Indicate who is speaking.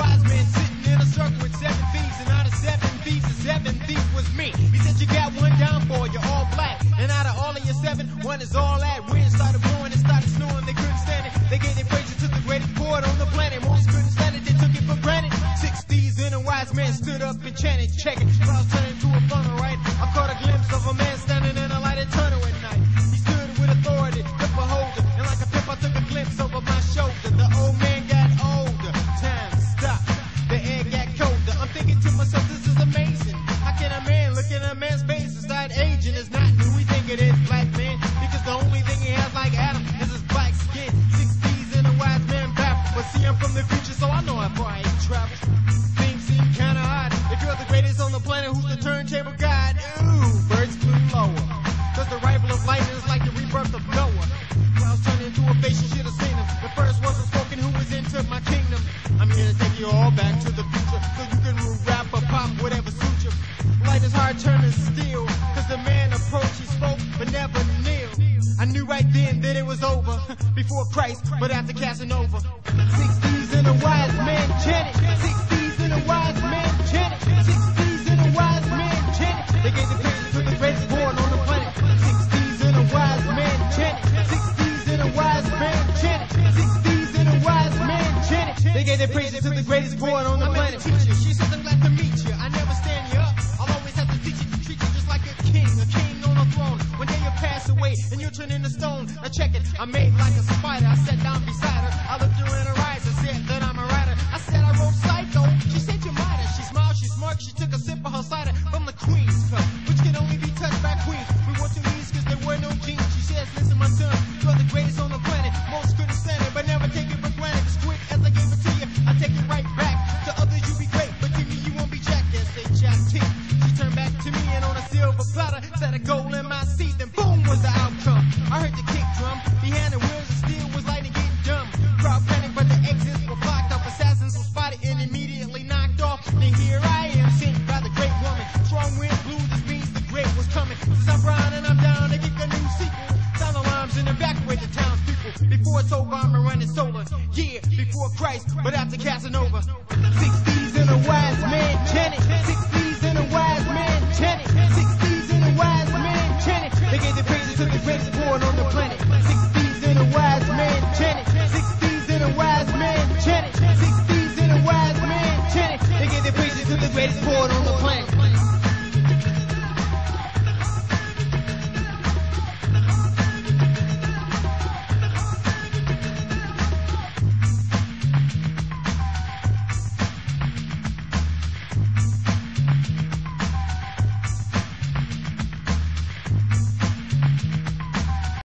Speaker 1: wise man sitting in a circle with 7 thieves, and out of 7 thieves, the 7th thief was me. He said, you got one down for you, all black, and out of all of your 7, one is all that. Wind started blowing, it started snowing, they couldn't stand it. They gave their praises to the greatest poet on the planet. Most couldn't stand it, they took it for granted. 6 thieves and a wise man stood up and chanted, check it. Clouds turned into a funnel, right? I caught a glimpse of a man standing in a lighted tunnel at night. He stood with authority, grip a holder, and like a pimp I took a glimpse over my shoulder. The old man got older, time stopped, the air got colder. I'm thinking to myself, this is amazing. How can a man look in a man's face and start aging? It's not who we think it is, black man, because the only thing he has like Adam is his black skin. 6 thieves and a wise man baffled, but see I'm from the future, so I know how far I ain't traveled. Things seem kinda odd. If you're the greatest on the planet, who's the turntable god? Ooh, birds flew lower, cause the rival of lightning is like the rebirth of Noah. Clouds turned into a face, you should have seen him. The first wasn't spoken, who was into my kingdom. I'm here to take you all back to the future, so you can rap or pop, whatever suits you. Light is hard turning steel, cause the man approached, he spoke, but never kneel. I knew right then that it was over, before Christ, but after Casanova. 6 thieves and a wise man chanted, 6 thieves and a wise man chanted, 6 thieves and a wise man chanted. They gave the praises to the greatest born on the planet. 6 thieves and a wise man chanted, 6 thieves and a wise man chanted, 6 thieves and a wise man chanted. They gave their praises to the greatest born on the planet. Teacher, she says I'm glad to meet you. I never stand you up. I'll always have to teach you to treat you just like a king on a throne. One day you'll pass away and you'll turn into stone. Now check it, I'm made like a spider. I sat down beside her. I looked her in her eyes and said that I'm a writer. I said I wrote Psycho. She said you might have. She smiled, she smirked, she took a sip of her cider from the Queen's cup, which can only be touched by queens. We wore 2 knees cause there were no jeans. She says, listen my son, you're the greatest on the planet. Most couldn't stand it, but never take it for granted. As quick as I gave it to you, I take it right back. To others you be great, but to me you won't be jack. S-H-I-T. She turned back to me and on a silver platter set a goal in my seat, then boom was the outcome. I heard the kick drum, behind the wheels of steel was lightning getting dumb. Crowd panic, but the exits were blocked off. Assassins were spotted and immediately knocked off. Then here I am, sent by the great woman. Strong wind blew, this means the great was coming. Since I'm Brian and I'm down, they get a new sequel. Sound alarms and evacuate the townspeople. Before it's over, I'm running solar. Yeah, before Christ, but after Casanova. 6 thieves and a wise